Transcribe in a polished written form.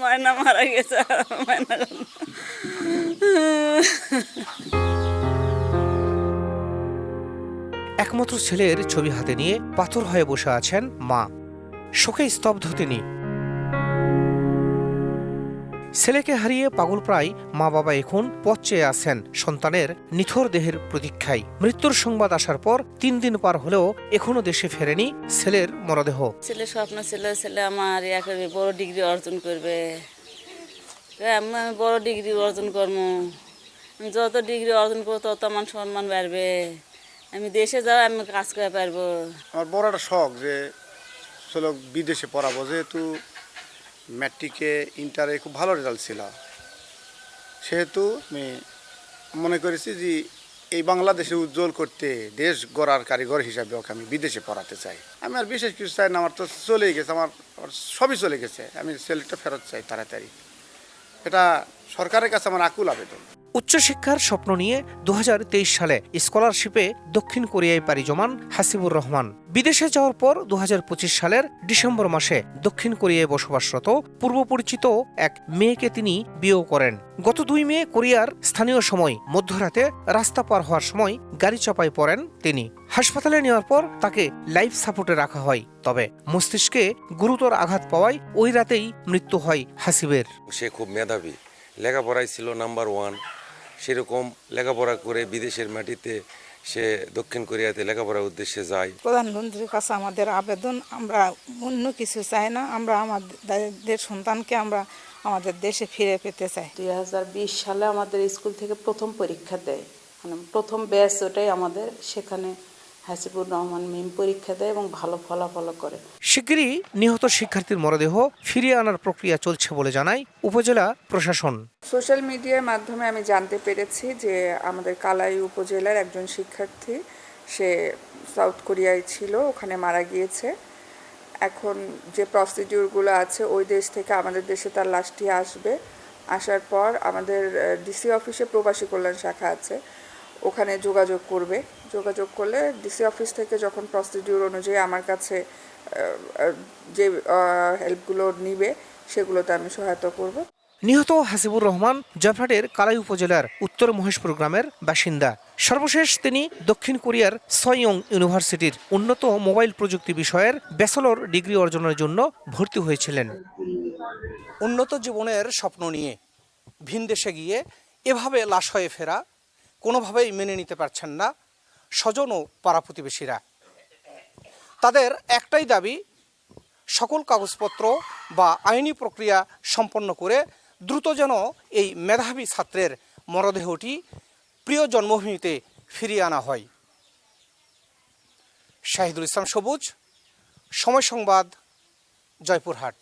ময়না মারা গেছে, ময়না একমাত্র ছেলের ছবি হাতে নিয়ে পাথর হয়ে বসে আছেন মা। শোকে স্তব্ধ তিনি। ছেলেকে হারিয়ে পাগলপ্রায় মা বাবা এখন পথ চেয়ে আছেন সন্তানের নিথর দেহের প্রতীক্ষায়। মৃত্যুর সংবাদ আসার পর 3 দিন পার হলেও এখনো দেশে ফেরেনি ছেলের মরদেহ। ছেলে স্বপ্ন ছিল ছেলে আমার বড় ডিগ্রি অর্জন করবে, আমি বড় ডিগ্রি অর্জন করবো, যত ডিগ্রি অর্জন করবো তত আমার সম্মান বাড়বে, আমি দেশে যাও, আমি কাজ করে পারবো। আমার বড় একটা শখ যে চলো বিদেশে পড়াবো, যেহেতু ম্যাট্রিকে ইন্টারে খুব ভালো রেজাল্ট ছিল, সেহেতু আমি মনে করেছি যে এই বাংলাদেশে উজ্জ্বল করতে দেশ গড়ার কারিগর হিসাবে ওকে আমি বিদেশে পড়াতে চাই। আমি আর বিশেষ কিছু চাই না, আমার তো চলেই গেছে, আমার সবই চলে গেছে, আমি ছেলেটা ফেরত চাই তাড়াতাড়ি। এটা সরকারের কাছে আমার আকুল আবেদন। উচ্চশিক্ষার স্বপ্ন নিয়ে 2023 সালে স্কলারশিপে দক্ষিণ কোরিয়ায় পাড়ি জমান হাসিবুর রহমান। বিদেশে যাওয়ার পর 2025 সালের ডিসেম্বর মাসে দক্ষিণ কোরিয়ায় বসবাসরত পূর্ব পরিচিত এক মেয়েকে তিনি বিয়েও করেন। গত 2 মে কোরিয়ার স্থানীয় সময় মধ্যরাতে রাস্তা পার হওয়ার সময় গাড়ি চাপায় পড়েন তিনি। হাসপাতালে নেওয়ার পর তাকে লাইফ সাপোর্টে রাখা হয়, তবে মস্তিষ্কে গুরুতর আঘাত পাওয়ায় ওই রাতেই মৃত্যু হয় হাসিবের। সে খুব মেধাবী, লেখাপড়ায় ছিল নাম্বার 1। সেরকম লেখাপড়া করে বিদেশের মাটিতে সে দক্ষিণ কোরিয়াতে লেখাপড়ার উদ্দেশ্যে যায়। প্রধানমন্ত্রীর কাছে আমাদের আবেদন, আমরা অন্য কিছু চাই না, আমরা আমাদের সন্তানকে আমরা আমাদের দেশে ফিরে পেতে চাই। 2020 সালে আমাদের স্কুল থেকে প্রথম পরীক্ষা দেয়, মানে প্রথম ব্যাচ, ওটাই আমাদের। সেখানে হাসিবুর রহমান মিম পরীক্ষা দেয় এবং ভালো ফলাফল করে। শিগগিরই নিহত শিক্ষার্থীর মরদেহ ফিরিয়ে আনার প্রক্রিয়া চলছে বলে জানায় উপজেলা প্রশাসন। সোশ্যাল মিডিয়ার মাধ্যমে আমি জানতে পেরেছি যে আমাদের কালাই উপজেলার একজন শিক্ষার্থী, সে সাউথ কোরিয়ায় ছিল, ওখানে মারা গিয়েছে। এখন যে প্রসিডিউরগুলো আছে, ওই দেশ থেকে আমাদের দেশে তার লাশটি আসবে। আসার পর আমাদের ডিসি অফিসে প্রবাসী কল্যাণ শাখা আছে, ওখানে যোগাযোগ করবে। যোগাযোগ করলে ডিসি অফিস থেকে যখন প্রসিডিউর অনুযায়ী আমার কাছে যে হেল্পগুলো নিবে, সেগুলোতে আমি সহায়তা করব। নিহত হাসিবুর রহমান জয়পুরহাটের কালাই উপজেলার উত্তর মহেশপুর গ্রামের বাসিন্দা। সর্বশেষ তিনি দক্ষিণ কোরিয়ার সয়ং ইউনিভার্সিটির উন্নত মোবাইল প্রযুক্তি বিষয়ের ব্যাচেলর ডিগ্রি অর্জনের জন্য ভর্তি হয়েছিলেন। উন্নত জীবনের স্বপ্ন নিয়ে ভিনদেশে গিয়ে এভাবে লাশ হয়ে ফেরা কোনোভাবেই মেনে নিতে পারছেন না স্বজন ও পাড়া প্রতিবেশীরা। তাদের একটাই দাবি, সকল কাগজপত্র বা আইনি প্রক্রিয়া সম্পন্ন করে দ্রুত যেন এই মেধাবী ছাত্রের মরদেহটি প্রিয় জন্মভূমিতে ফিরিয়ে আনা হয়। শাহিদুল ইসলাম সবুজ, সময় সংবাদ, জয়পুরহাট।